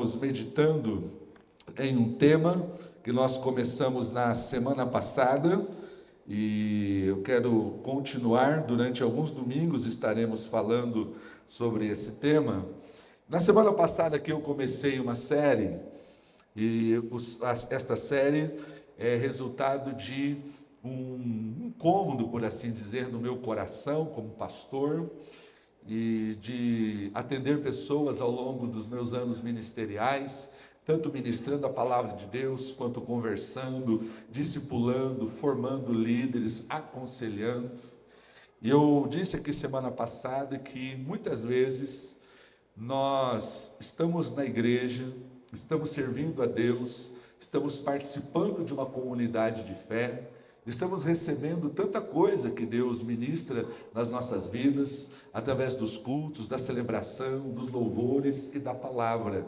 estamos meditando em um tema que nós começamos na semana passada e eu quero continuar. Durante alguns domingos estaremos falando sobre esse tema. Na semana passada que eu comecei uma série e esta série é resultado de um incômodo, por assim dizer, no meu coração como pastor, e de atender pessoas ao longo dos meus anos ministeriais, tanto ministrando a palavra de Deus, quanto conversando, discipulando, formando líderes, aconselhando. E eu disse aqui semana passada que muitas vezes nós estamos na igreja, estamos servindo a Deus, estamos participando de uma comunidade de fé, estamos recebendo tanta coisa que Deus ministra nas nossas vidas, através dos cultos, da celebração, dos louvores e da palavra.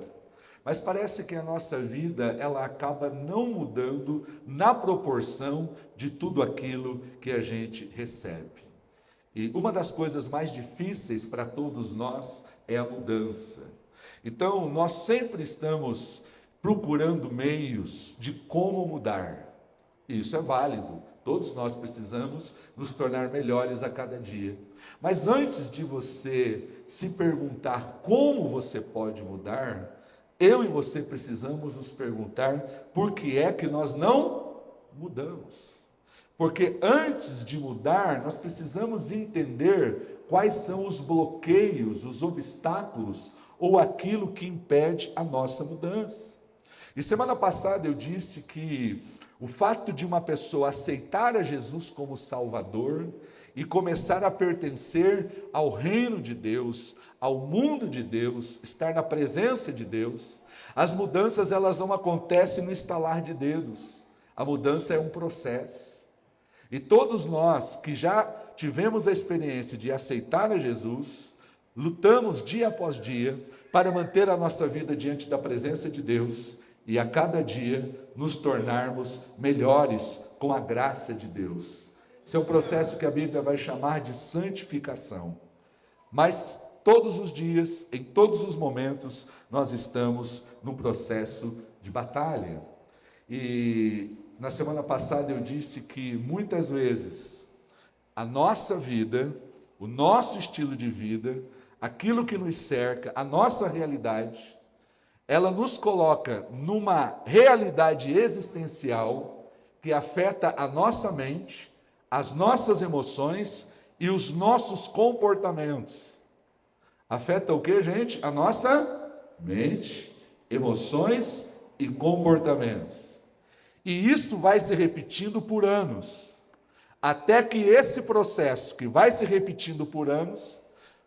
Mas parece que a nossa vida, ela acaba não mudando na proporção de tudo aquilo que a gente recebe. E uma das coisas mais difíceis para todos nós é a mudança. Então, nós sempre estamos procurando meios de como mudar. Isso é válido. Todos nós precisamos nos tornar melhores a cada dia. Mas antes de você se perguntar como você pode mudar, eu e você precisamos nos perguntar por que é que nós não mudamos. Porque antes de mudar, nós precisamos entender quais são os bloqueios, os obstáculos ou aquilo que impede a nossa mudança. E semana passada eu disse que o fato de uma pessoa aceitar a Jesus como Salvador e começar a pertencer ao reino de Deus, ao mundo de Deus, estar na presença de Deus, as mudanças elas não acontecem no estalar de dedos. A mudança é um processo. E todos nós que já tivemos a experiência de aceitar a Jesus, lutamos dia após dia para manter a nossa vida diante da presença de Deus e a cada dia nos tornarmos melhores com a graça de Deus. Esse é um processo que a Bíblia vai chamar de santificação. Mas todos os dias, em todos os momentos, nós estamos num processo de batalha. E na semana passada eu disse que muitas vezes a nossa vida, o nosso estilo de vida, aquilo que nos cerca, a nossa realidade, ela nos coloca numa realidade existencial que afeta a nossa mente, as nossas emoções e os nossos comportamentos. Afeta o que, gente? A nossa mente, emoções e comportamentos. E isso vai se repetindo por anos, até que esse processo, que vai se repetindo por anos,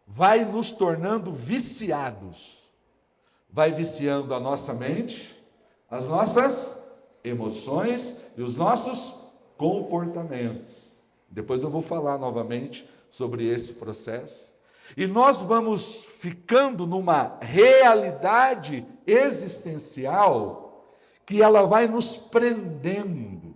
vai nos tornando viciados. Vai viciando a nossa mente, as nossas emoções e os nossos comportamentos. Depois eu vou falar novamente sobre esse processo. E nós vamos ficando numa realidade existencial que ela vai nos prendendo,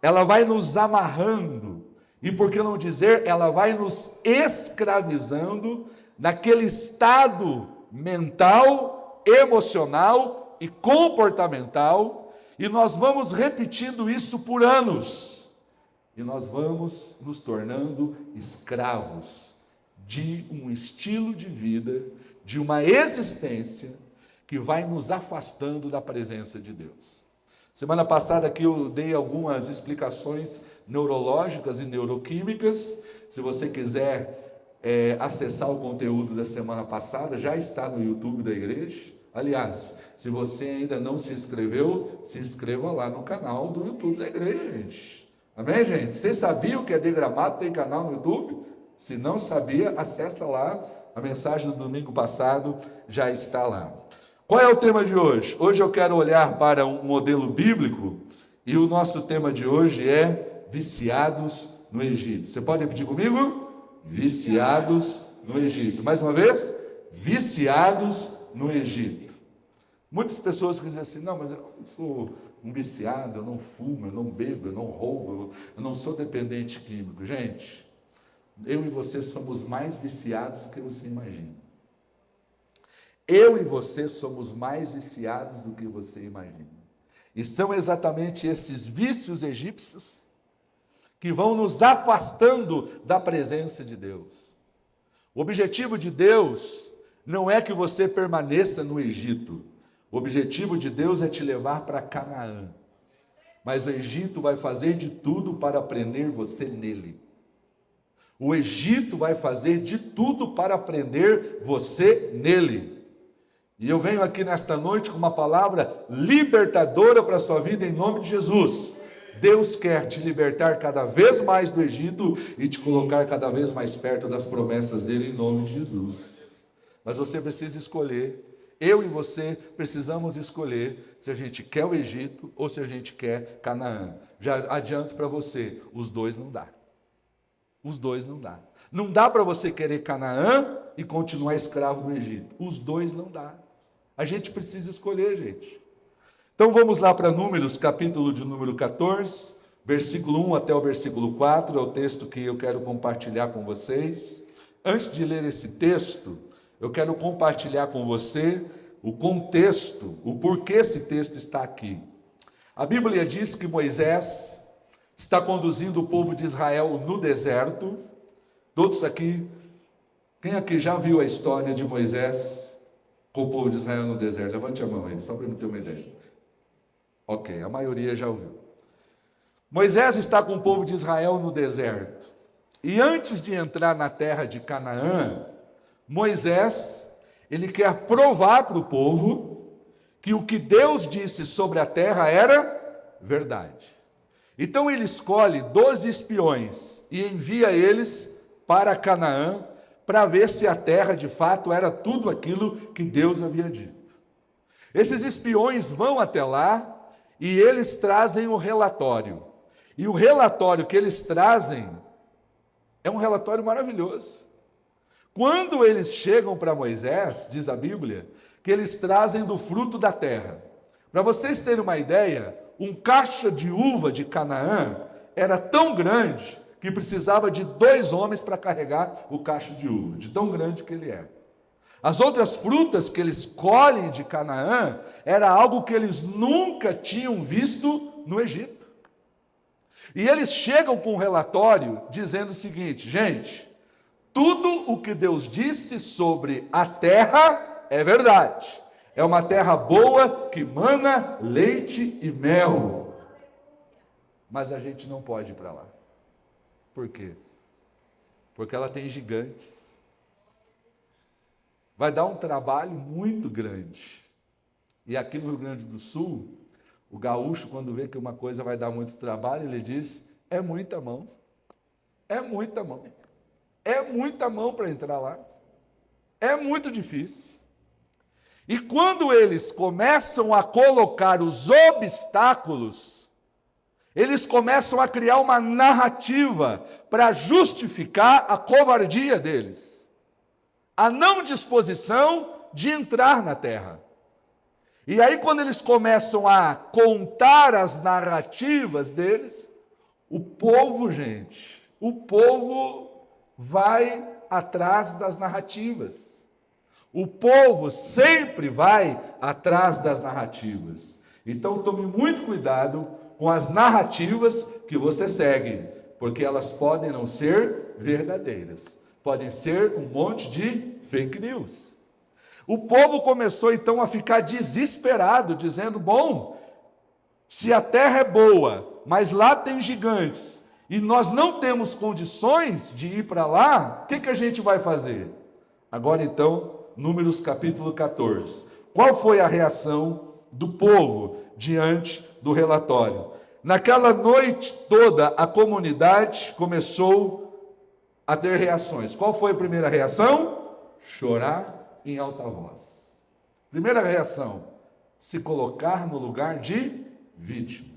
ela vai nos amarrando, e por que não dizer, ela vai nos escravizando naquele estado mental, emocional e comportamental, e nós vamos repetindo isso por anos, e nós vamos nos tornando escravos de um estilo de vida, de uma existência que vai nos afastando da presença de Deus. Semana passada aqui eu dei algumas explicações neurológicas e neuroquímicas. Se você quiser acessar o conteúdo da semana passada, já está no YouTube da igreja. Aliás, se você ainda não se inscreveu, se inscreva lá no canal do YouTube da igreja, gente. Amém, gente? Vocês sabiam que a Degramado tem canal no YouTube? Se não sabia, acessa lá. A mensagem do domingo passado já está lá. Qual é o tema de hoje? Hoje eu quero olhar para um modelo bíblico e o nosso tema de hoje é viciados no Egito. Você pode repetir comigo? Viciados no Egito. Mais uma vez, viciados no Egito. Muitas pessoas dizem assim, não, mas eu não sou um viciado, eu não fumo, eu não bebo, eu não roubo, eu não sou dependente químico. Gente, eu e você somos mais viciados do que você imagina. Eu e você somos mais viciados do que você imagina. E são exatamente esses vícios egípcios que vão nos afastando da presença de Deus. O objetivo de Deus não é que você permaneça no Egito. O objetivo de Deus é te levar para Canaã. Mas o Egito vai fazer de tudo para prender você nele. O Egito vai fazer de tudo para prender você nele. E eu venho aqui nesta noite com uma palavra libertadora para a sua vida em nome de Jesus. Deus quer te libertar cada vez mais do Egito e te colocar cada vez mais perto das promessas dele em nome de Jesus. Mas você precisa escolher. Eu e você precisamos escolher se a gente quer o Egito ou se a gente quer Canaã. Já adianto para você, os dois não dá. Os dois não dá. Não dá para você querer Canaã e continuar escravo no Egito. Os dois não dá. A gente precisa escolher, gente. Então vamos lá para Números, capítulo de número 14, versículo 1 até o versículo 4, é o texto que eu quero compartilhar com vocês. Antes de ler esse texto, eu quero compartilhar com você o contexto, o porquê esse texto está aqui. A Bíblia diz que Moisés está conduzindo o povo de Israel no deserto. Todos aqui, quem aqui já viu a história de Moisés com o povo de Israel no deserto? Levante a mão aí, só para eu ter uma ideia. Ok, a maioria já ouviu. Moisés está com o povo de Israel no deserto. E antes de entrar na terra de Canaã, Moisés, ele quer provar para o povo que o que Deus disse sobre a terra era verdade. Então ele escolhe 12 espiões e envia eles para Canaã para ver se a terra de fato era tudo aquilo que Deus havia dito. Esses espiões vão até lá e eles trazem o relatório. E o relatório que eles trazem é um relatório maravilhoso. Quando eles chegam para Moisés, diz a Bíblia, que eles trazem do fruto da terra. Para vocês terem uma ideia, um cacho de uva de Canaã era tão grande que precisava de 2 homens para carregar o cacho de uva, de tão grande que ele era. As outras frutas que eles colhem de Canaã era algo que eles nunca tinham visto no Egito. E eles chegam com um relatório dizendo o seguinte: gente, tudo o que Deus disse sobre a terra é verdade. É uma terra boa que mana leite e mel. Mas a gente não pode ir para lá. Por quê? Porque ela tem gigantes. Vai dar um trabalho muito grande. E aqui no Rio Grande do Sul, o gaúcho, quando vê que uma coisa vai dar muito trabalho, ele diz: é muita mão. É muita mão. É muita mão para entrar lá. É muito difícil. E quando eles começam a colocar os obstáculos, eles começam a criar uma narrativa para justificar a covardia deles. A não disposição de entrar na terra. E aí, quando eles começam a contar as narrativas deles, o povo, gente, o povo vai atrás das narrativas. O povo sempre vai atrás das narrativas. Então, tome muito cuidado com as narrativas que você segue, porque elas podem não ser verdadeiras. Podem ser um monte de fake news. O povo começou então a ficar desesperado, dizendo: bom, se a terra é boa, mas lá tem gigantes, e nós não temos condições de ir para lá, o que a gente vai fazer? Agora então, Números capítulo 14. Qual foi a reação do povo diante do relatório? Naquela noite toda, a comunidade começou a ter reações. Qual foi a primeira reação? Chorar em alta voz. Primeira reação, se colocar no lugar de vítima.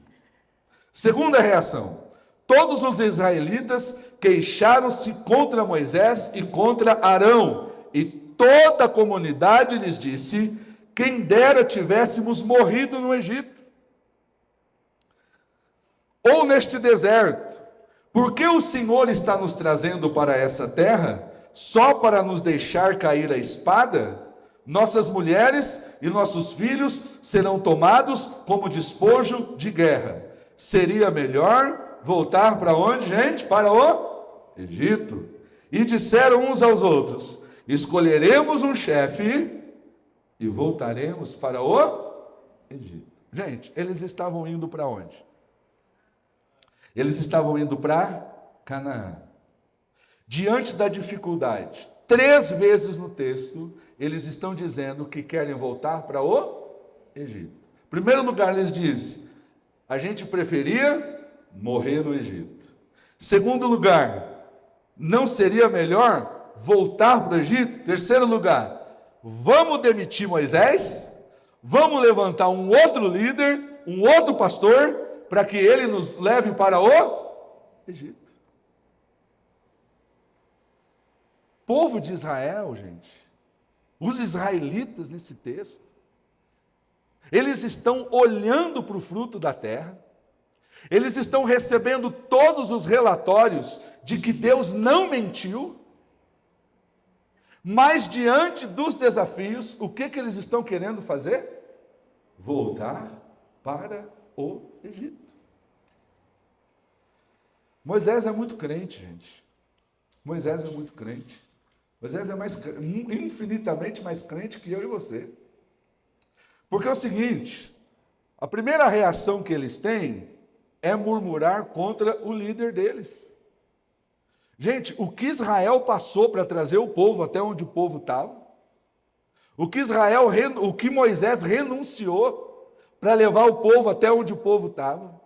Segunda reação, todos os israelitas queixaram-se contra Moisés e contra Arão, e toda a comunidade lhes disse: quem dera tivéssemos morrido no Egito, ou neste deserto. Por que o Senhor está nos trazendo para essa terra, só para nos deixar cair a espada? Nossas mulheres e nossos filhos serão tomados como despojo de guerra. Seria melhor voltar para onde, gente? Para o Egito. E disseram uns aos outros: escolheremos um chefe e voltaremos para o Egito. Gente, eles estavam indo para onde? Eles estavam indo para Canaã. Diante da dificuldade, 3 vezes no texto, eles estão dizendo que querem voltar para o Egito. Em primeiro lugar, eles dizem: a gente preferia morrer no Egito. Segundo lugar, não seria melhor voltar para o Egito? Terceiro lugar, vamos demitir Moisés, vamos levantar um outro líder, um outro pastor, para que ele nos leve para o Egito. Povo de Israel, gente, os israelitas nesse texto, eles estão olhando para o fruto da terra, eles estão recebendo todos os relatórios de que Deus não mentiu, mas diante dos desafios, o que eles estão querendo fazer? Voltar para o Egito. Moisés é muito crente, gente. Moisés é muito crente. Moisés é infinitamente mais crente que eu e você. Porque é o seguinte, a primeira reação que eles têm é murmurar contra o líder deles. Gente, o que Israel passou para trazer o povo até onde o povo estava, o que Moisés renunciou para levar o povo até onde o povo estava,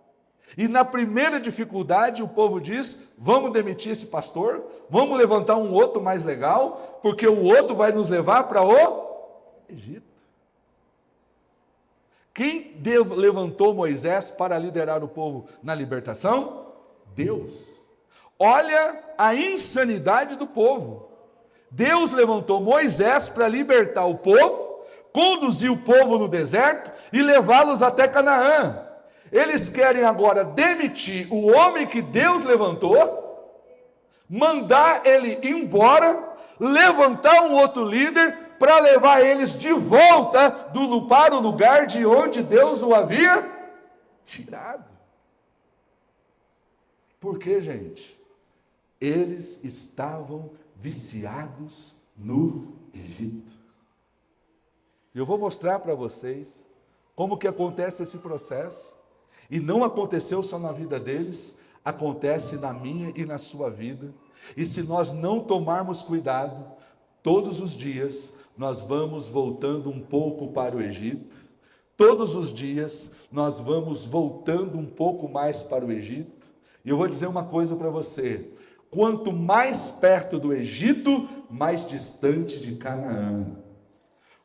e na primeira dificuldade o povo diz: vamos demitir esse pastor, vamos levantar um outro mais legal, porque o outro vai nos levar para o Egito. Quem levantou Moisés para liderar o povo na libertação? Deus. Olha a insanidade do povo. Deus levantou Moisés para libertar o povo, conduzir o povo no deserto e levá-los até Canaã. Eles querem agora demitir o homem que Deus levantou, mandar ele embora, levantar um outro líder para levar eles de volta para o lugar de onde Deus o havia tirado. Por quê, gente? Eles estavam viciados no Egito. Eu vou mostrar para vocês como que acontece esse processo. E não aconteceu só na vida deles, acontece na minha e na sua vida. E se nós não tomarmos cuidado, todos os dias nós vamos voltando um pouco para o Egito. Todos os dias nós vamos voltando um pouco mais para o Egito. E eu vou dizer uma coisa para você: quanto mais perto do Egito, mais distante de Canaã.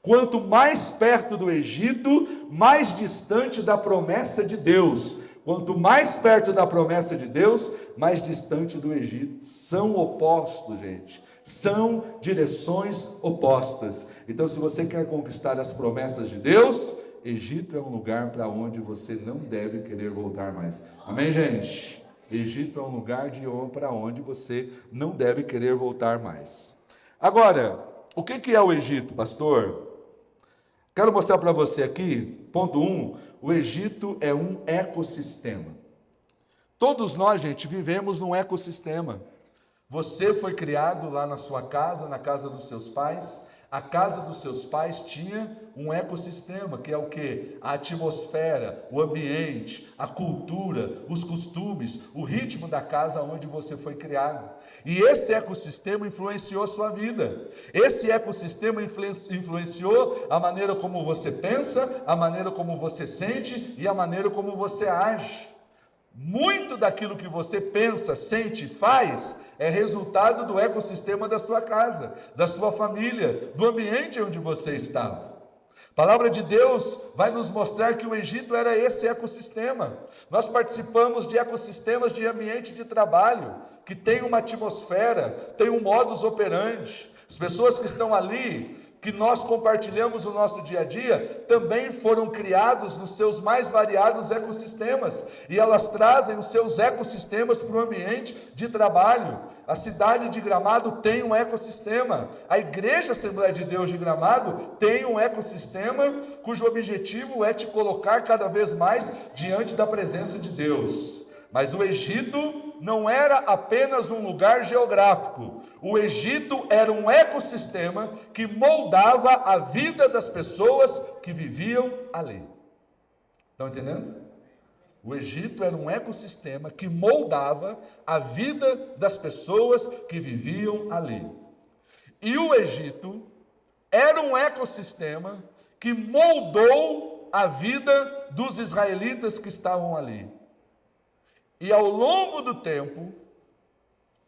Quanto mais perto do Egito, mais distante da promessa de Deus. Quanto mais perto da promessa de Deus, mais distante do Egito. São opostos, gente. São direções opostas. Então, se você quer conquistar as promessas de Deus, Egito é um lugar para onde você não deve querer voltar mais. Amém, gente? Egito é um lugar para onde você não deve querer voltar mais. Agora, o que é o Egito, pastor? Quero mostrar para você aqui, ponto 1, o Egito é um ecossistema. Todos nós, gente, vivemos num ecossistema. Você foi criado lá na sua casa, na casa dos seus pais. A casa dos seus pais tinha um ecossistema, que é o quê? A atmosfera, o ambiente, a cultura, os costumes, o ritmo da casa onde você foi criado. E esse ecossistema influenciou a sua vida. Esse ecossistema influenciou a maneira como você pensa, a maneira como você sente e a maneira como você age. Muito daquilo que você pensa, sente e faz é resultado do ecossistema da sua casa, da sua família, do ambiente onde você estava. A palavra de Deus vai nos mostrar que o Egito era esse ecossistema. Nós participamos de ecossistemas de ambiente de trabalho, que tem uma atmosfera, tem um modus operandi. As pessoas que estão ali que nós compartilhamos no nosso dia a dia, também foram criados nos seus mais variados ecossistemas, e elas trazem os seus ecossistemas para o ambiente de trabalho. A cidade de Gramado tem um ecossistema, a Igreja Assembleia de Deus de Gramado tem um ecossistema cujo objetivo é te colocar cada vez mais diante da presença de Deus. Mas o Egito não era apenas um lugar geográfico. O Egito era um ecossistema que moldava a vida das pessoas que viviam ali. Estão entendendo? O Egito era um ecossistema que moldava a vida das pessoas que viviam ali. E o Egito era um ecossistema que moldou a vida dos israelitas que estavam ali. E ao longo do tempo,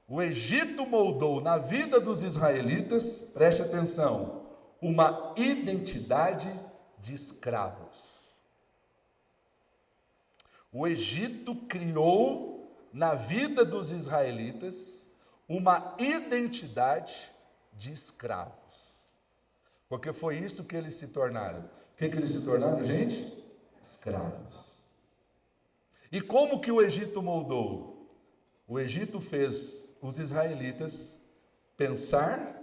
o Egito moldou na vida dos israelitas, preste atenção, uma identidade de escravos. O Egito criou na vida dos israelitas uma identidade de escravos. Porque foi isso que eles se tornaram. O que eles se tornaram, gente? Escravos. E como que o Egito moldou? O Egito fez os israelitas pensar,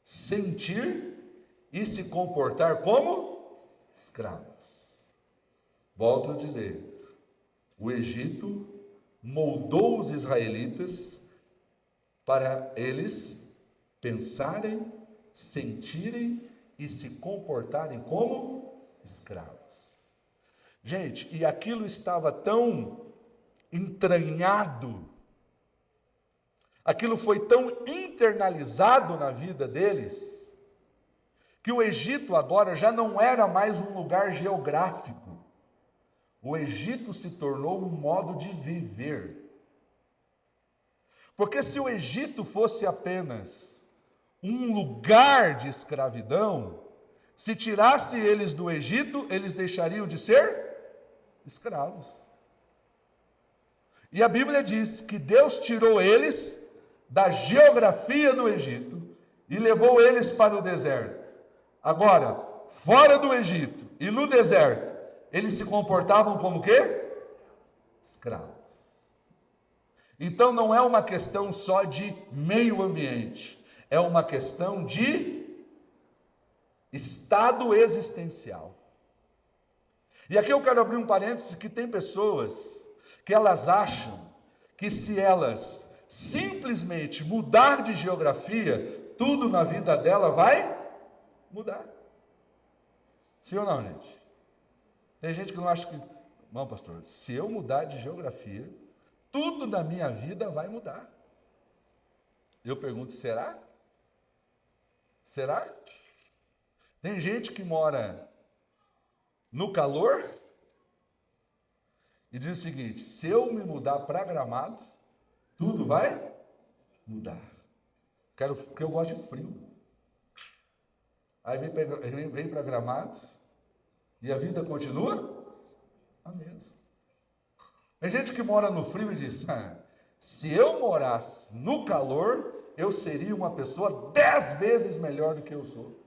sentir e se comportar como escravos. Volto a dizer, o Egito moldou os israelitas para eles pensarem, sentirem e se comportarem como escravos. Gente, e aquilo estava tão entranhado, aquilo foi tão internalizado na vida deles, que o Egito agora já não era mais um lugar geográfico. O Egito se tornou um modo de viver. Porque se o Egito fosse apenas um lugar de escravidão, se tirasse eles do Egito, eles deixariam de ser escravos. E a Bíblia diz que Deus tirou eles da geografia do Egito e levou eles para o deserto. Agora, fora do Egito e no deserto, eles se comportavam como o quê? Escravos. Então não é uma questão só de meio ambiente, é uma questão de estado existencial. E aqui eu quero abrir um parênteses, que tem pessoas que elas acham que se elas simplesmente mudar de geografia, tudo na vida dela vai mudar. Sim ou não, gente? Tem gente que não acha que, não, pastor, se eu mudar de geografia, tudo na minha vida vai mudar. Eu pergunto, será? Será? Tem gente que mora no calor e diz o seguinte: se eu me mudar para Gramado, tudo vai mudar. Porque eu gosto de frio. Aí vem para Gramado e a vida continua a mesma. Tem gente que mora no frio e diz: se eu morasse no calor, eu seria uma pessoa 10 vezes melhor do que eu sou.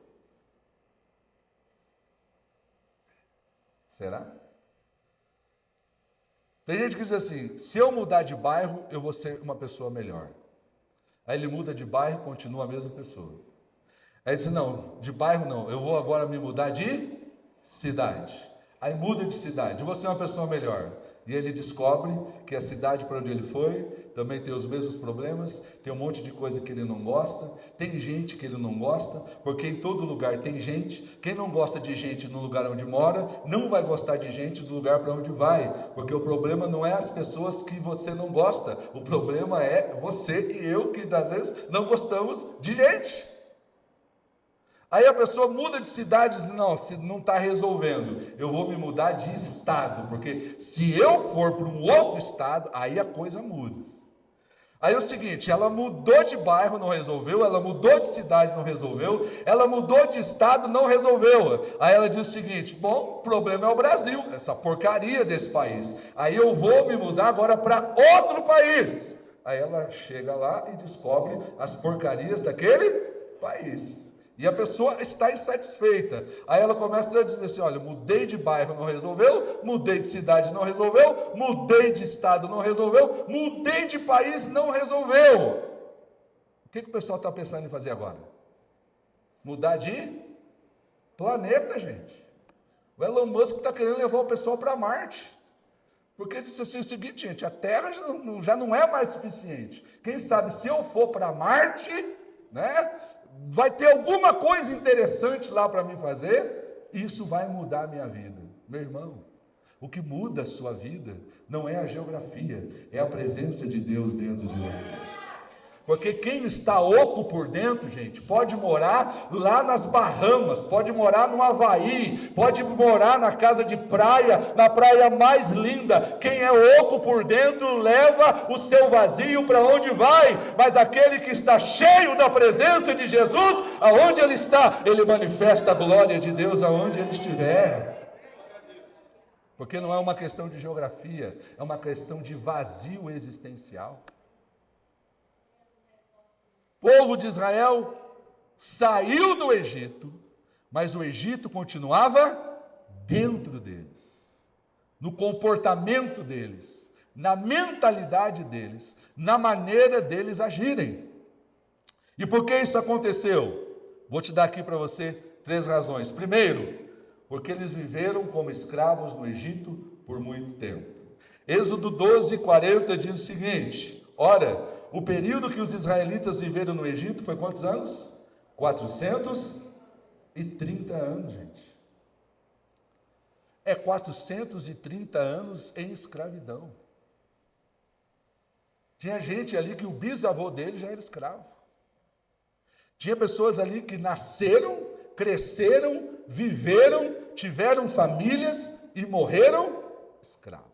Será? Tem gente que diz assim: se eu mudar de bairro, eu vou ser uma pessoa melhor. Aí ele muda de bairro, continua a mesma pessoa. Aí diz: não, de bairro não, eu vou agora me mudar de cidade. Aí muda de cidade, eu vou ser uma pessoa melhor. E ele descobre que a cidade para onde ele foi também tem os mesmos problemas, tem um monte de coisa que ele não gosta, tem gente que ele não gosta, porque em todo lugar tem gente. Quem não gosta de gente no lugar onde mora, não vai gostar de gente do lugar para onde vai, porque o problema não é as pessoas que você não gosta, o problema é você e eu, que às vezes não gostamos de gente. Aí a pessoa muda de cidade e diz: não, se não está resolvendo, eu vou me mudar de estado, porque se eu for para um outro estado, aí a coisa muda. Aí é o seguinte, ela mudou de bairro, não resolveu, ela mudou de cidade, não resolveu, ela mudou de estado, não resolveu. Aí ela diz o seguinte: bom, o problema é o Brasil, essa porcaria desse país. Aí eu vou me mudar agora para outro país. Aí ela chega lá e descobre as porcarias daquele país. E a pessoa está insatisfeita. Aí ela começa a dizer assim, olha, mudei de bairro, não resolveu, mudei de cidade, não resolveu, mudei de estado, não resolveu, mudei de país, não resolveu. O que o pessoal está pensando em fazer agora? Mudar de planeta, gente. O Elon Musk está querendo levar o pessoal para Marte. Porque ele disse assim o seguinte, gente, a Terra já não é mais suficiente. Quem sabe se eu for para Marte, né, vai ter alguma coisa interessante lá para mim fazer, e isso vai mudar a minha vida. Meu irmão, o que muda a sua vida não é a geografia, é a presença de Deus dentro de você. Porque quem está oco por dentro, gente, pode morar lá nas Bahamas, pode morar no Havaí, pode morar na casa de praia, na praia mais linda. Quem é oco por dentro leva o seu vazio para onde vai, mas aquele que está cheio da presença de Jesus, aonde ele está, ele manifesta a glória de Deus aonde ele estiver. Porque não é uma questão de geografia, é uma questão de vazio existencial. O povo de Israel saiu do Egito, mas o Egito continuava dentro deles, no comportamento deles, na mentalidade deles, na maneira deles agirem. E por que isso aconteceu? Vou te dar aqui para você 3 razões. Primeiro, porque eles viveram como escravos no Egito por muito tempo. Êxodo 12:40 diz o seguinte: ora, o período que os israelitas viveram no Egito foi quantos anos? 430 anos, gente. É 430 anos em escravidão. Tinha gente ali que o bisavô dele já era escravo. Tinha pessoas ali que nasceram, cresceram, viveram, tiveram famílias e morreram escravos.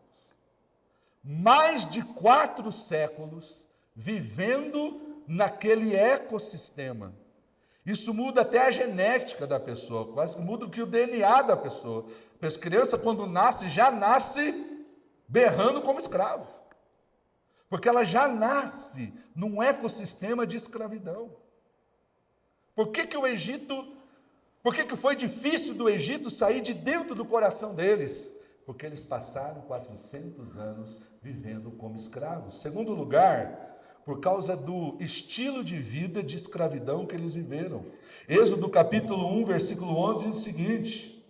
Mais de 4 séculos vivendo naquele ecossistema. Isso muda até a genética da pessoa, quase muda o DNA da pessoa. A criança, quando nasce, já nasce berrando como escravo. Porque ela já nasce num ecossistema de escravidão. Por que foi difícil do Egito sair de dentro do coração deles? Porque eles passaram 400 anos vivendo como escravos. Segundo lugar, por causa do estilo de vida de escravidão que eles viveram. Êxodo capítulo 1, versículo 11 diz o seguinte: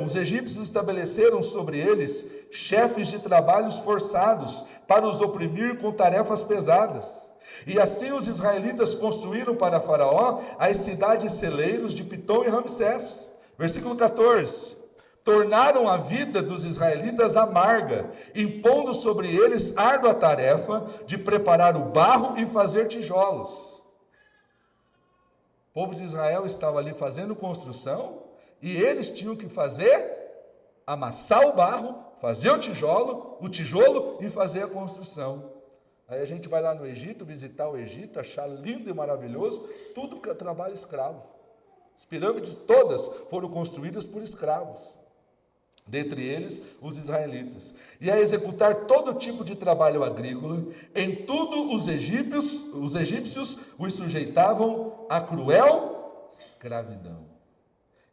os egípcios estabeleceram sobre eles chefes de trabalhos forçados para os oprimir com tarefas pesadas. E assim os israelitas construíram para Faraó as cidades celeiros de Pitom e Ramsés. Versículo 14. Tornaram a vida dos israelitas amarga, impondo sobre eles árdua tarefa de preparar o barro e fazer tijolos. O povo de Israel estava ali fazendo construção e eles tinham que amassar o barro, fazer o tijolo e fazer a construção. Aí a gente vai lá no Egito, visitar o Egito, achar lindo e maravilhoso, tudo trabalho escravo. As pirâmides todas foram construídas por escravos. Dentre eles, os israelitas, e a executar todo tipo de trabalho agrícola. Em tudo os egípcios os sujeitavam a cruel escravidão.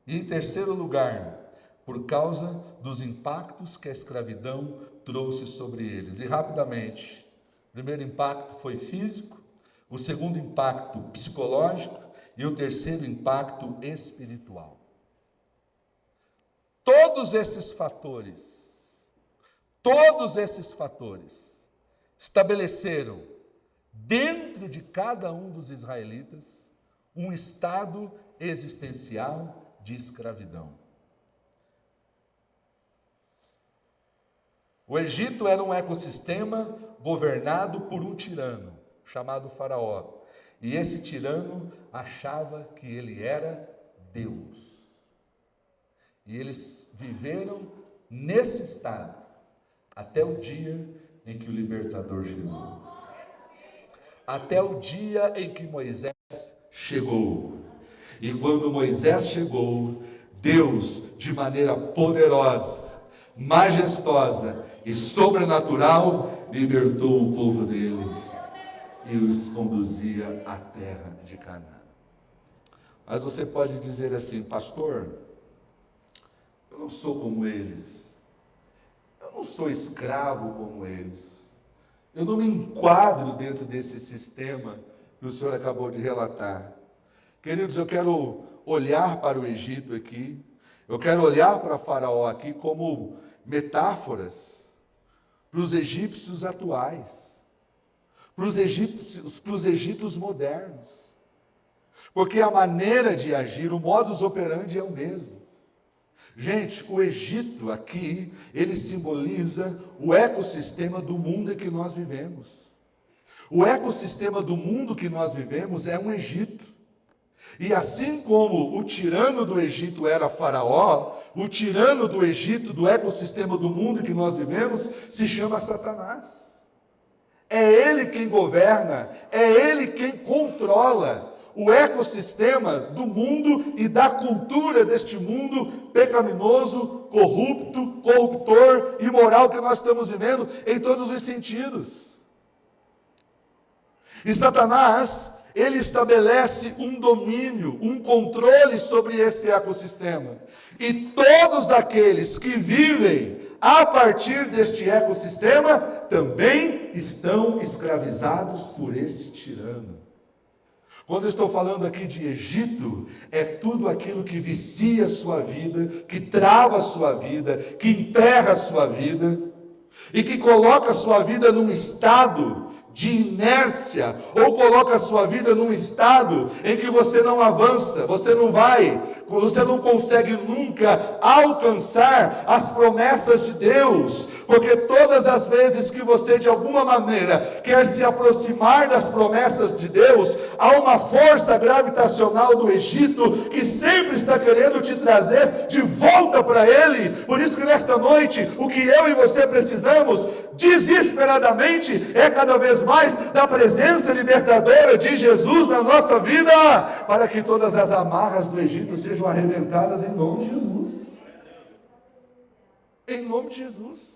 E em terceiro lugar, por causa dos impactos que a escravidão trouxe sobre eles. E rapidamente, o primeiro impacto foi físico, o segundo impacto psicológico e o terceiro impacto espiritual. Todos esses fatores estabeleceram dentro de cada um dos israelitas um estado existencial de escravidão. O Egito era um ecossistema governado por um tirano chamado Faraó. E esse tirano achava que ele era Deus. E eles viveram nesse estado até o dia em que o libertador chegou. Até o dia em que Moisés chegou. E quando Moisés chegou, Deus, de maneira poderosa, majestosa e sobrenatural, libertou o povo dele e os conduzia à terra de Canaã. Mas você pode dizer assim: pastor, eu não sou como eles, eu não sou escravo como eles, eu não me enquadro dentro desse sistema que o senhor acabou de relatar. Queridos, eu quero olhar para o Egito aqui, eu quero olhar para Faraó aqui como metáforas para os egípcios atuais, para os egípcios modernos, porque a maneira de agir, o modus operandi é o mesmo. Gente, o Egito aqui, ele simboliza o ecossistema do mundo em que nós vivemos. O ecossistema do mundo que nós vivemos é um Egito. E assim como o tirano do Egito era Faraó, o tirano do Egito, do ecossistema do mundo que nós vivemos, se chama Satanás. É ele quem governa, é ele quem controla o ecossistema do mundo e da cultura deste mundo pecaminoso, corrupto, corruptor, imoral que nós estamos vivendo em todos os sentidos. E Satanás, ele estabelece um domínio, um controle sobre esse ecossistema. E todos aqueles que vivem a partir deste ecossistema também estão escravizados por esse tirano. Quando eu estou falando aqui de Egito, é tudo aquilo que vicia a sua vida, que trava a sua vida, que emperra a sua vida, e que coloca a sua vida num estado de inércia, ou coloca a sua vida num estado em que você não avança, você não consegue nunca alcançar as promessas de Deus, porque todas as vezes que você de alguma maneira quer se aproximar das promessas de Deus, há uma força gravitacional do Egito que sempre está querendo te trazer de volta para Ele. Por isso que nesta noite, o que eu e você precisamos desesperadamente é cada vez mais da presença libertadora de Jesus na nossa vida, para que todas as amarras do Egito sejam arrebentadas em nome de Jesus. Em nome de Jesus.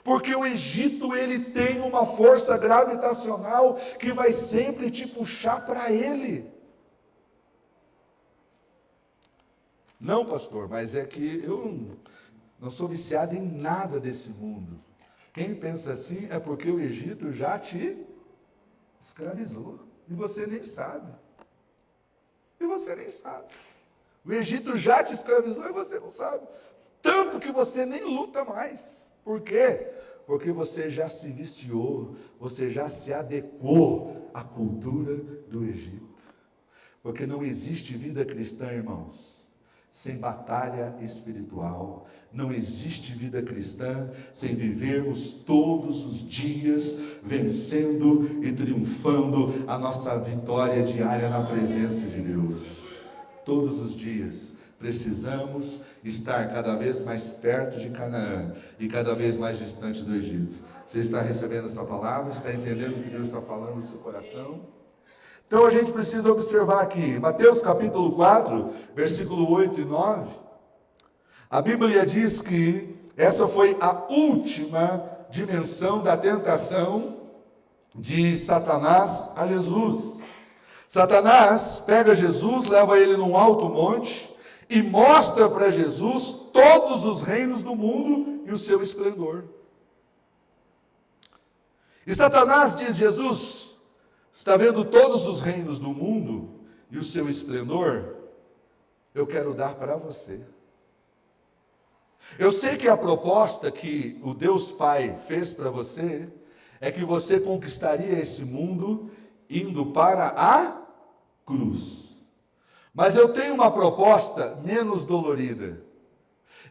Porque o Egito, ele tem uma força gravitacional que vai sempre te puxar para ele. Não, pastor, mas é que eu não sou viciado em nada desse mundo. Quem pensa assim é porque o Egito já te escravizou. E você nem sabe. O Egito já te escravizou e você não sabe. Tanto que você nem luta mais. Por quê? Porque você já se viciou, você já se adequou à cultura do Egito. Porque não existe vida cristã, irmãos, sem batalha espiritual. Não existe vida cristã sem vivermos todos os dias vencendo e triunfando a nossa vitória diária na presença de Deus. Todos os dias precisamos estar cada vez mais perto de Canaã e cada vez mais distante do Egito. Você está recebendo essa palavra? Está entendendo o que Deus está falando no seu coração? Então a gente precisa observar aqui, Mateus capítulo 4, versículo 8 e 9, a Bíblia diz que essa foi a última dimensão da tentação de Satanás a Jesus. Satanás pega Jesus, leva ele num alto monte e mostra para Jesus todos os reinos do mundo e o seu esplendor. E Satanás diz: Jesus, está vendo todos os reinos do mundo e o seu esplendor? Eu quero dar para você. Eu sei que a proposta que o Deus Pai fez para você é que você conquistaria esse mundo indo para a cruz. Mas eu tenho uma proposta menos dolorida.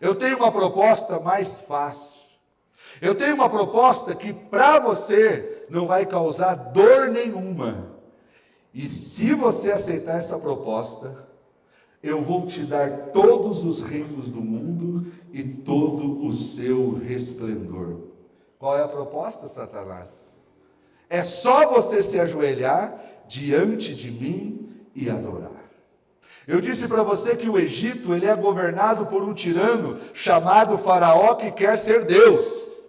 Eu tenho uma proposta mais fácil. Eu tenho uma proposta que para você não vai causar dor nenhuma. E se você aceitar essa proposta, eu vou te dar todos os reinos do mundo e todo o seu resplendor. Qual é a proposta, Satanás? É só você se ajoelhar diante de mim e adorar. Eu disse para você que o Egito, ele é governado por um tirano chamado Faraó, que quer ser Deus.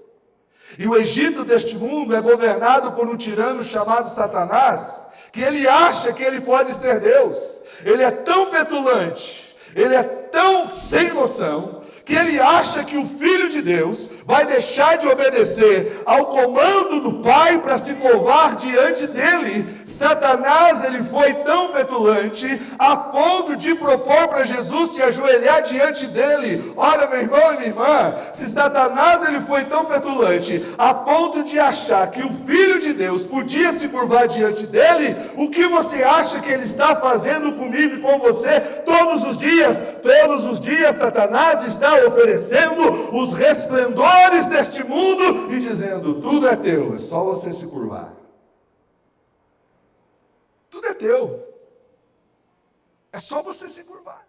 E o Egito deste mundo é governado por um tirano chamado Satanás, que ele acha que ele pode ser Deus. Ele é tão petulante, ele é tão sem noção, que ele acha que o Filho de Deus vai deixar de obedecer ao comando do Pai para se curvar diante dele. Satanás, ele foi tão petulante a ponto de propor para Jesus se ajoelhar diante dele. Olha, meu irmão e minha irmã, se Satanás, ele foi tão petulante a ponto de achar que o Filho de Deus podia se curvar diante dele, o que você acha que ele está fazendo comigo e com você todos os dias? Todos os dias Satanás está oferecendo os resplendores deste mundo e dizendo: tudo é teu, é só você se curvar. Tudo é teu, é só você se curvar.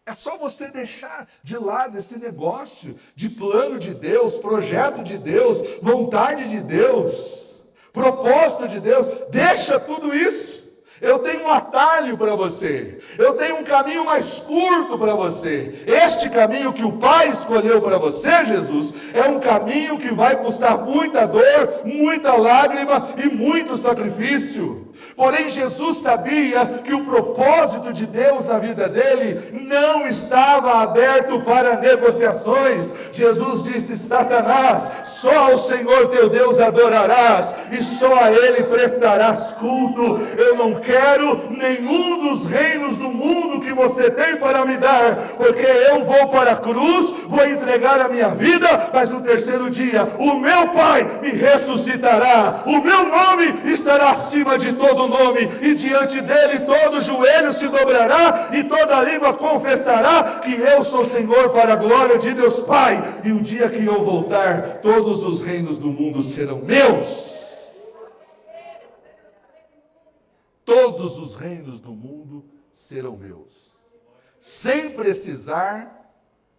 É só você deixar de lado esse negócio de plano de Deus, projeto de Deus, vontade de Deus, propósito de Deus. Deixa tudo isso. Eu tenho um atalho para você, eu tenho um caminho mais curto para você. Este caminho que o Pai escolheu para você, Jesus, é um caminho que vai custar muita dor, muita lágrima e muito sacrifício. Porém, Jesus sabia que o propósito de Deus na vida dele não estava aberto para negociações. Jesus disse: Satanás, só ao Senhor teu Deus adorarás e só a Ele prestarás culto. Eu não quero nenhum dos reinos do mundo que você tem para me dar, porque eu vou para a cruz, vou entregar a minha vida, mas no terceiro dia o meu Pai me ressuscitará, o meu nome estará acima de todo nome, e diante dele todo joelho se dobrará e toda língua confessará que eu sou Senhor, para a glória de Deus Pai. E o dia que eu voltar, todos os reinos do mundo serão meus. Todos os reinos do mundo serão meus, sem precisar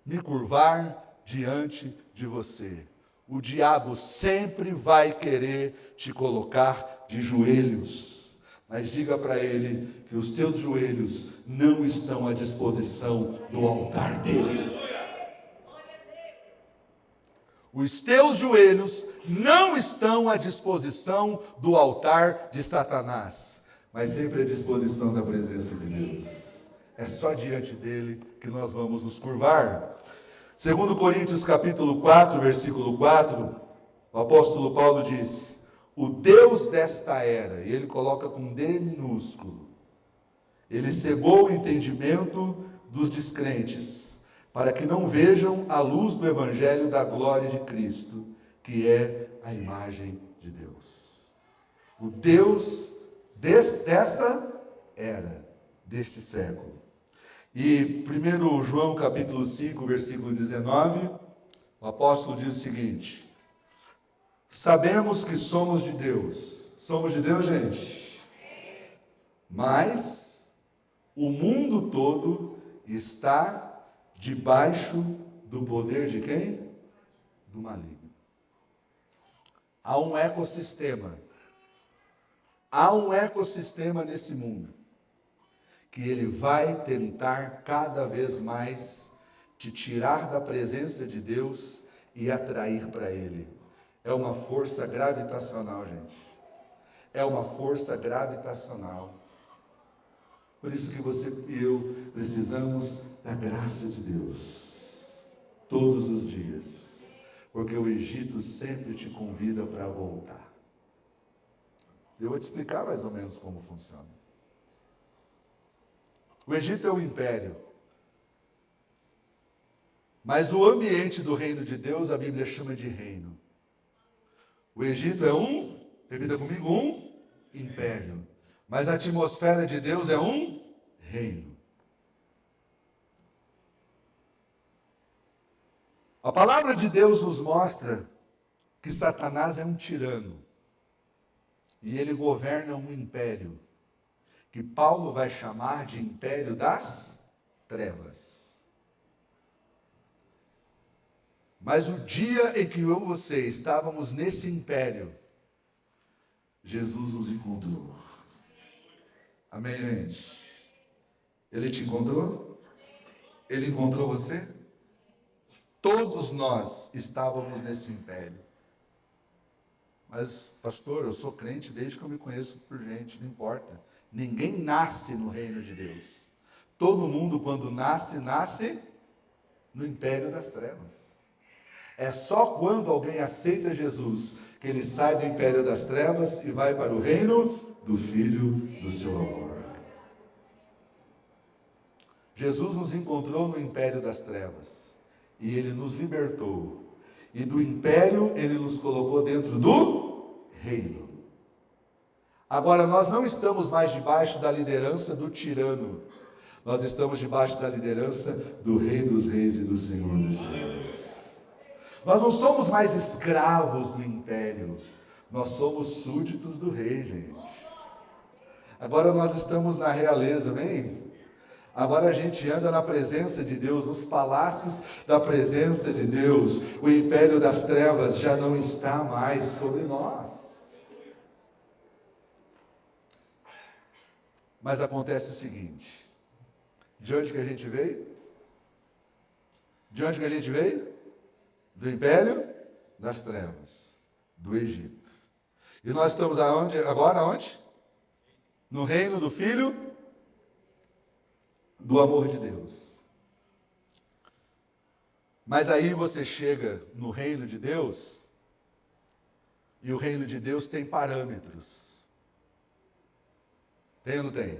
me curvar diante de você. O diabo sempre vai querer te colocar de joelhos, mas diga para ele que os teus joelhos não estão à disposição do altar dele. Os teus joelhos não estão à disposição do altar de Satanás, mas sempre à disposição da presença de Deus. É só diante dele que nós vamos nos curvar. 2 Coríntios capítulo 4, versículo 4, o apóstolo Paulo diz: o Deus desta era, e ele coloca com D minúsculo, ele cegou o entendimento dos descrentes, para que não vejam a luz do evangelho da glória de Cristo, que é a imagem de Deus. O Deus desta era, deste século. E 1 João capítulo 5, versículo 19, o apóstolo diz o seguinte: sabemos que somos de Deus. Somos de Deus, gente? Mas o mundo todo está debaixo do poder de quem? Do maligno. Há um ecossistema. Há um ecossistema nesse mundo que ele vai tentar cada vez mais te tirar da presença de Deus e atrair para ele. É uma força gravitacional, gente. É uma força gravitacional. Por isso que você e eu precisamos da graça de Deus todos os dias, porque o Egito sempre te convida para voltar. Eu vou te explicar mais ou menos como funciona. O Egito é um império, mas o ambiente do reino de Deus a Bíblia chama de reino. O Egito é repita comigo, um império, mas a atmosfera de Deus é um reino. A palavra de Deus nos mostra que Satanás é um tirano e ele governa um império que Paulo vai chamar de império das trevas. Mas o dia em que eu e você estávamos nesse império, Jesus nos encontrou. Amém, gente? Ele te encontrou? Ele encontrou você? Todos nós estávamos nesse império. Mas, pastor, eu sou crente desde que eu me conheço por gente, não importa. Ninguém nasce no reino de Deus. Todo mundo, quando nasce, nasce no império das trevas. É só quando alguém aceita Jesus que ele sai do império das trevas e vai para o reino do Filho do seu amor. Jesus nos encontrou no império das trevas e ele nos libertou. E do império ele nos colocou dentro do reino. Agora nós não estamos mais debaixo da liderança do tirano. Nós estamos debaixo da liderança do Rei dos Reis e do Senhor dos Senhores. Nós não somos mais escravos do império. Nós somos súditos do rei, gente. Agora nós estamos na realeza, amém? Agora a gente anda na presença de Deus, nos palácios da presença de Deus. O império das trevas já não está mais sobre nós. Mas acontece o seguinte: de onde que a gente veio? De onde que a gente veio? Do império das trevas, do Egito. E nós estamos aonde? Agora aonde? No reino do Filho do amor de Deus. Mas aí você chega no reino de Deus, e o reino de Deus tem parâmetros. Tem ou não tem?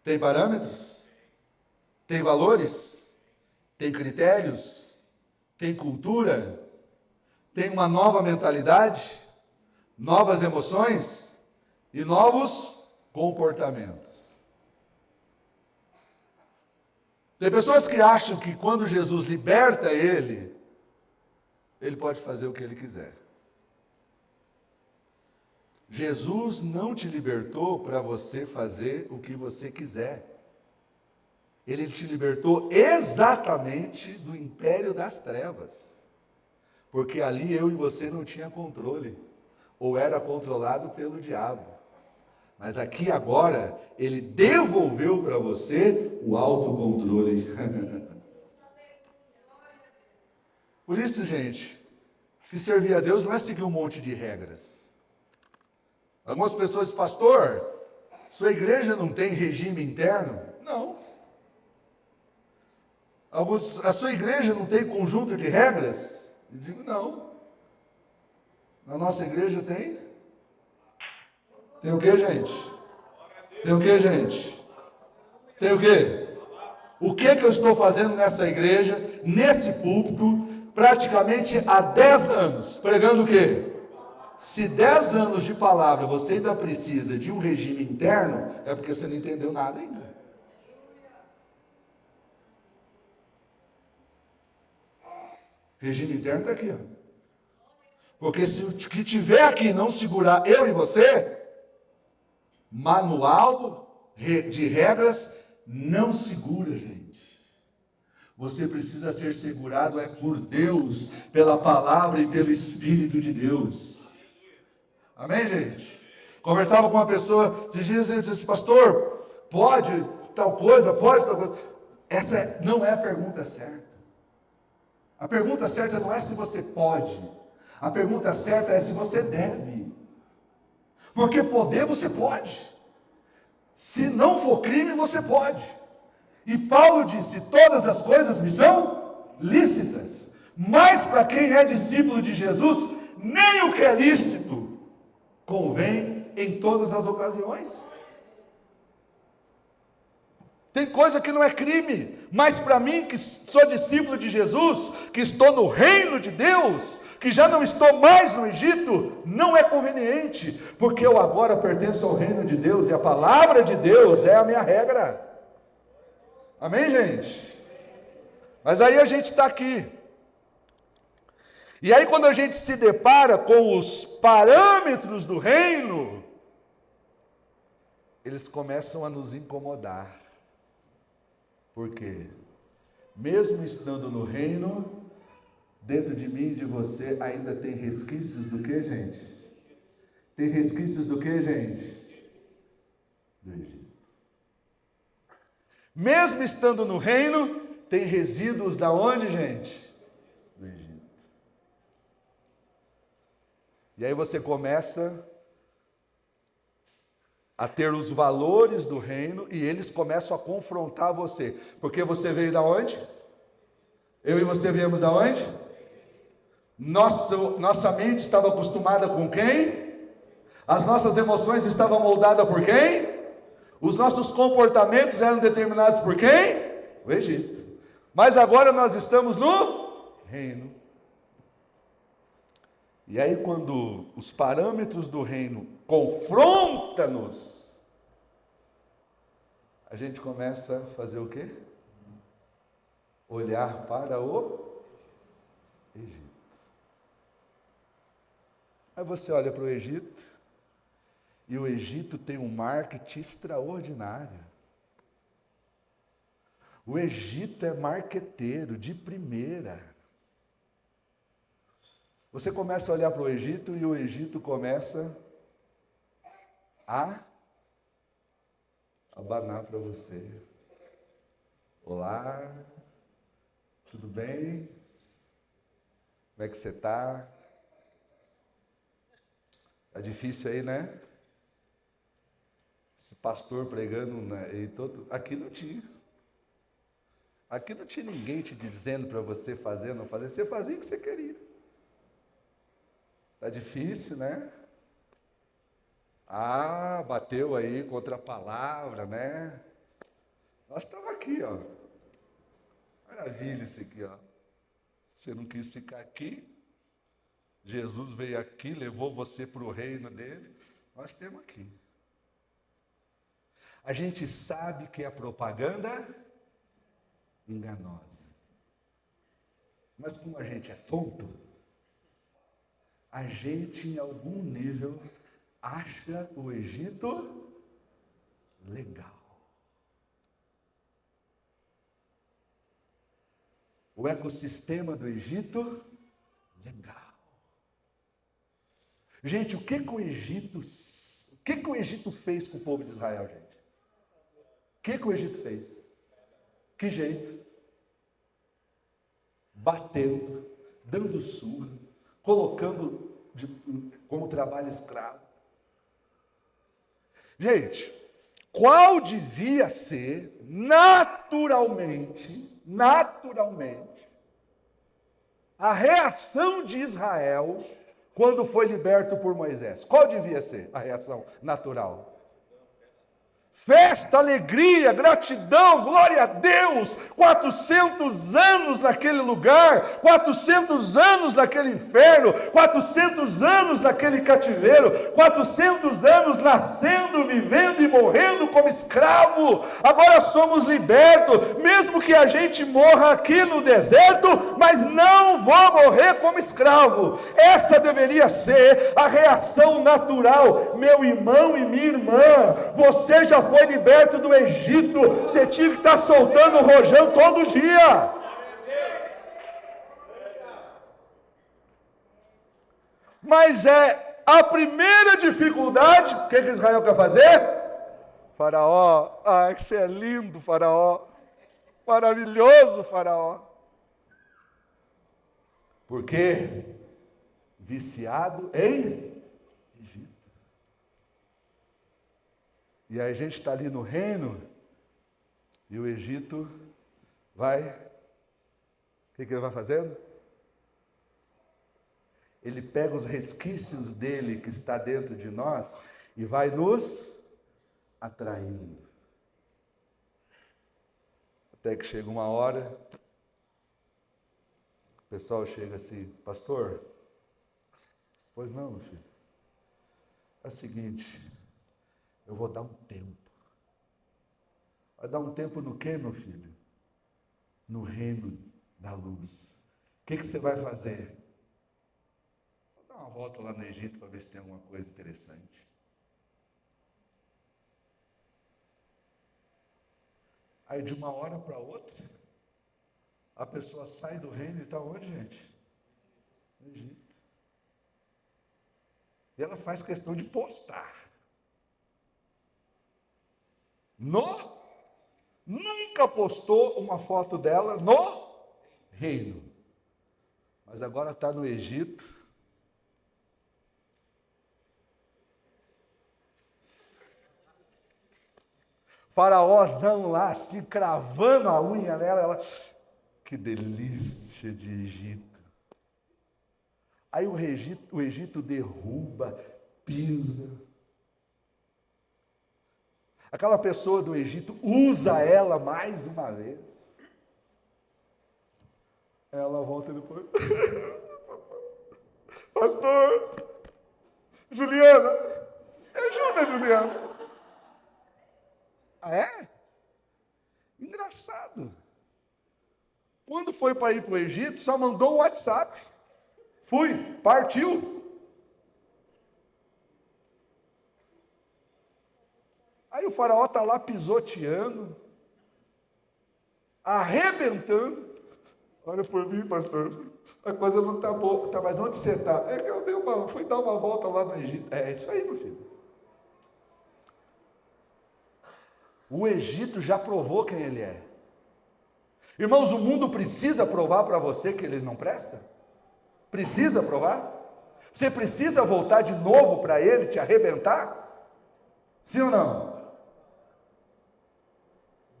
Tem parâmetros? Tem valores? Tem critérios? Tem cultura? Tem uma nova mentalidade? Novas emoções? E novos comportamentos. Tem pessoas que acham que quando Jesus liberta ele pode fazer o que ele quiser. Jesus não te libertou para você fazer o que você quiser. Ele te libertou exatamente do império das trevas. Porque ali eu e você não tinha controle. Ou era controlado pelo diabo. Mas aqui agora, ele devolveu para você o autocontrole. Por isso, gente, que servir a Deus não é seguir um monte de regras. Algumas pessoas dizem, pastor, sua igreja não tem regime interno? Não. A sua igreja não tem conjunto de regras? Eu digo, não. Na nossa igreja tem? Tem o que, gente? Tem o que, gente? Tem o que? O que eu estou fazendo nessa igreja, nesse púlpito, praticamente há 10 anos? Pregando o quê? Se 10 anos de palavra você ainda precisa de um regime interno, é porque você não entendeu nada ainda. Regime interno está aqui, ó. Porque se o que tiver aqui não segurar eu e você, manual de regras não segura, gente. Você precisa ser segurado por Deus, pela palavra e pelo Espírito de Deus. Amém, gente? Conversava com uma pessoa esses dias e disse assim, pastor, pode tal coisa, pode tal coisa. Essa não é a pergunta certa. A pergunta certa não é se você pode. A pergunta certa é se você deve. Porque poder você pode. Se não for crime, você pode. E Paulo disse, todas as coisas me são lícitas. Mas para quem é discípulo de Jesus, nem o que é lícito convém em todas as ocasiões. Tem coisa que não é crime, mas para mim que sou discípulo de Jesus, que estou no reino de Deus, que já não estou mais no Egito, não é conveniente, porque eu agora pertenço ao reino de Deus e a palavra de Deus é a minha regra. Amém, gente? Mas aí a gente está aqui. E aí quando a gente se depara com os parâmetros do reino, eles começam a nos incomodar. Por quê? Mesmo estando no reino, dentro de mim e de você ainda tem resquícios do que, gente? Tem resquícios do que, gente? Do Egito. Mesmo estando no reino, tem resíduos da onde, gente? Do Egito. E aí você começa a ter os valores do reino e eles começam a confrontar você. Porque você veio da onde? Eu e você viemos da onde? Nossa mente estava acostumada com quem? As nossas emoções estavam moldadas por quem? Os nossos comportamentos eram determinados por quem? O Egito. Mas agora nós estamos no reino. E aí quando os parâmetros do reino confrontam-nos, a gente começa a fazer o quê? Olhar para o Egito. Aí você olha para o Egito, e o Egito tem um marketing extraordinário. O Egito é marqueteiro de primeira. Você começa a olhar para o Egito e o Egito começa a abanar para você. Olá, tudo bem? Como é que você está? Tá difícil aí, né? Esse pastor pregando, né, e todo... Aqui não tinha. Aqui não tinha ninguém te dizendo para você fazer ou não fazer. Você fazia o que você queria. Tá difícil, né? Ah, bateu aí contra a palavra, né? Nós estamos aqui, ó. Maravilha isso aqui, ó. Você não quis ficar aqui? Jesus veio aqui, levou você para o reino dele. Nós temos aqui. A gente sabe que é propaganda enganosa. Mas como a gente é tonto, a gente em algum nível acha o Egito legal. O ecossistema do Egito, legal. Gente, o que o Egito fez com o povo de Israel, gente? O que o Egito fez? Que jeito? Batendo, dando surra, colocando como trabalho escravo. Gente, qual devia ser naturalmente, a reação de Israel quando foi liberto por Moisés? Qual devia ser a reação natural? Festa, alegria, gratidão, glória a Deus, 400 anos naquele lugar, 400 anos naquele inferno, 400 anos naquele cativeiro, 400 anos nascendo, vivendo e morrendo como escravo. Agora somos libertos, mesmo que a gente morra aqui no deserto, mas não vou morrer como escravo. Essa deveria ser a reação natural. Meu irmão e minha irmã, você já foi liberto do Egito, você tinha que estar soltando o rojão todo dia. Mas é a primeira dificuldade. O que Israel quer fazer? Faraó, você é lindo, Faraó, maravilhoso, Faraó. Por quê? Viciado em Egito. E aí a gente está ali no reino, e o Egito vai, o que ele vai fazendo? Ele pega os resquícios dele que está dentro de nós e vai nos atraindo. Até que chega uma hora, o pessoal chega assim, pastor, pois não, meu filho, é o seguinte, eu vou dar um tempo. Vai dar um tempo no quê, meu filho? No reino da luz. O que você vai fazer? Vou dar uma volta lá no Egito para ver se tem alguma coisa interessante. Aí de uma hora para outra, a pessoa sai do reino e está onde, gente? No Egito. E ela faz questão de postar. Nunca postou uma foto dela no reino. Mas agora está no Egito. Faraózão lá, se cravando a unha nela, ela, que delícia de Egito. Aí o Egito derruba, pisa. Aquela pessoa do Egito usa ela mais uma vez. Ela volta depois. Pastor, Juliana, ajuda, Juliana. Ah, é? Engraçado. Quando foi para ir para o Egito, só mandou um WhatsApp. Fui, partiu. Aí o faraó está lá pisoteando, arrebentando. Olha por mim, pastor, a coisa não está boa. Tá, mas onde você está? Fui dar uma volta lá no Egito. É isso aí, meu filho. O Egito já provou quem ele é. Irmãos, o mundo precisa provar para você que ele não presta? Precisa provar? Você precisa voltar de novo para ele te arrebentar? Sim ou não?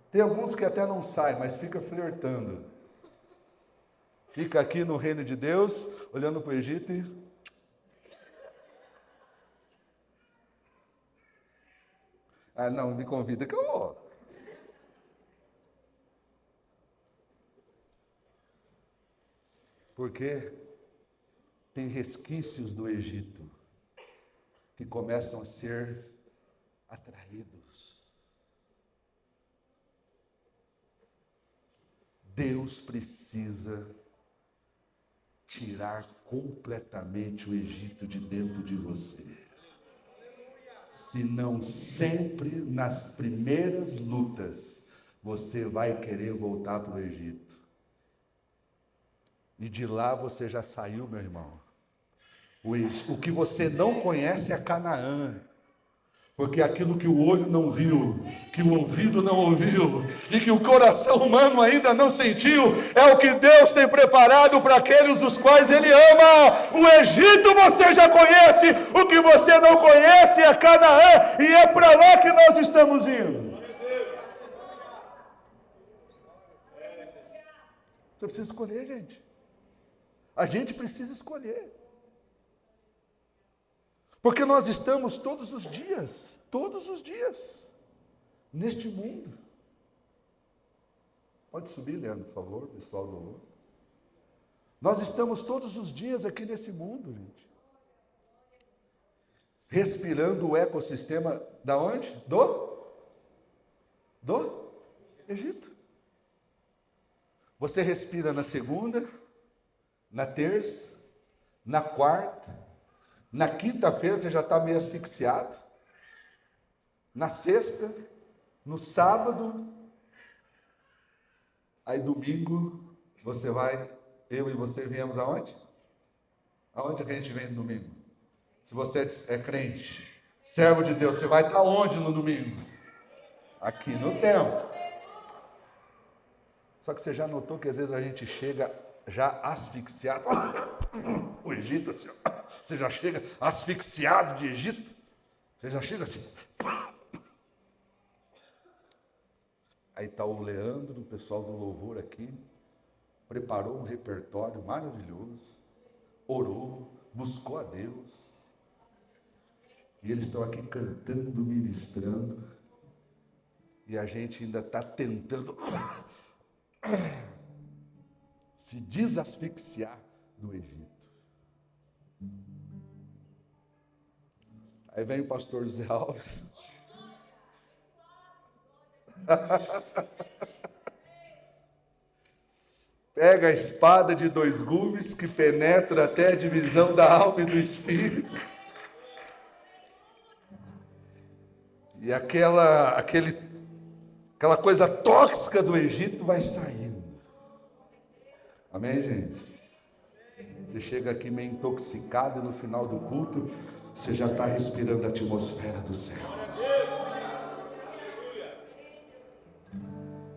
Tem alguns que até não saem, mas fica flertando. Fica aqui no reino de Deus, olhando para o Egito e... Ah, não, me convida que eu vou. Porque tem resquícios do Egito que começam a ser atraídos. Deus precisa tirar completamente o Egito de dentro de você. Senão, sempre nas primeiras lutas, você vai querer voltar para o Egito. E de lá você já saiu, meu irmão. O que você não conhece é Canaã. Porque aquilo que o olho não viu, que o ouvido não ouviu, e que o coração humano ainda não sentiu, é o que Deus tem preparado para aqueles os quais Ele ama. O Egito você já conhece, o que você não conhece é Canaã, e é para lá que nós estamos indo. Você precisa escolher, gente. A gente precisa escolher. Porque nós estamos todos os dias, neste mundo. Pode subir, Leandro, por favor, pessoal do louvor. Nós estamos todos os dias aqui nesse mundo, gente. Respirando o ecossistema da onde? Do Egito. Você respira na segunda, na terça, na quarta, na quinta-feira você já está meio asfixiado. Na sexta, no sábado, aí domingo, eu e você viemos aonde? Aonde que a gente vem no domingo? Se você é crente, servo de Deus, você vai estar onde no domingo? Aqui no templo. Só que você já notou que às vezes a gente chega já asfixiado? O Egito, assim, você já chega asfixiado de Egito? Você já chega assim. Aí está o Leandro, o pessoal do louvor aqui, preparou um repertório maravilhoso, orou, buscou a Deus, e eles estão aqui cantando, ministrando, e a gente ainda está tentando se desasfixiar do Egito. Aí vem o pastor Zé Alves. Pega a espada de 2 gumes que penetra até a divisão da alma e do espírito. E aquela coisa tóxica do Egito vai saindo. Amém, gente? Você chega aqui meio intoxicado e no final do culto, você já está respirando a atmosfera do céu.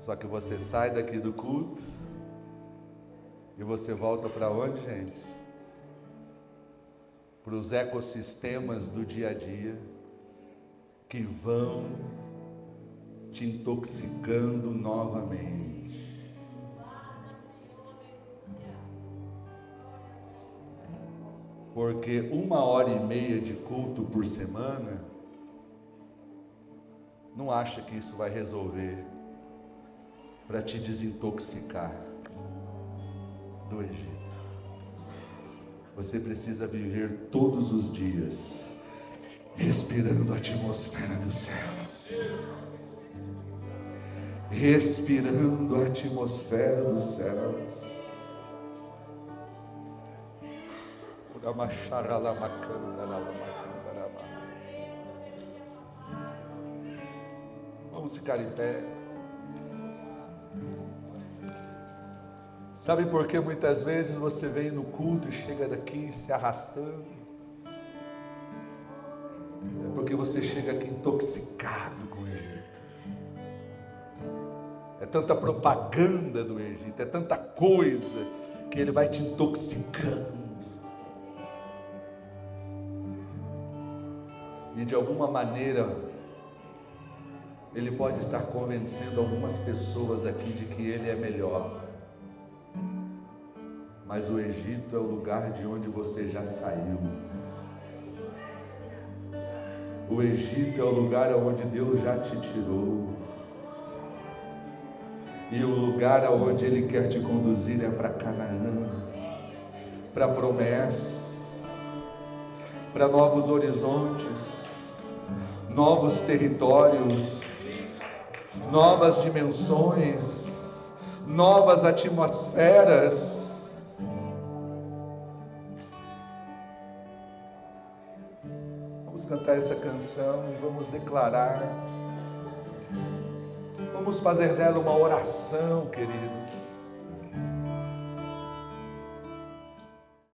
Só que você sai daqui do culto e você volta para onde, gente? Para os ecossistemas do dia a dia que vão te intoxicando novamente. Porque 1h30 de culto por semana, não acha que isso vai resolver para te desintoxicar do Egito. Você precisa viver todos os dias respirando a atmosfera dos céus. Respirando a atmosfera dos céus. Vamos ficar em pé. Sabe por que muitas vezes você vem no culto e chega daqui se arrastando? É porque você chega aqui intoxicado com o Egito. É tanta propaganda do Egito, é tanta coisa que ele vai te intoxicando. E de alguma maneira, ele pode estar convencendo algumas pessoas aqui de que ele é melhor. Mas o Egito é o lugar de onde você já saiu. O Egito é o lugar onde Deus já te tirou. E o lugar aonde Ele quer te conduzir é para Canaã, para promessas, para novos horizontes, novos territórios, novas dimensões, novas atmosferas. Vamos cantar essa canção e vamos declarar. Vamos fazer dela uma oração, queridos.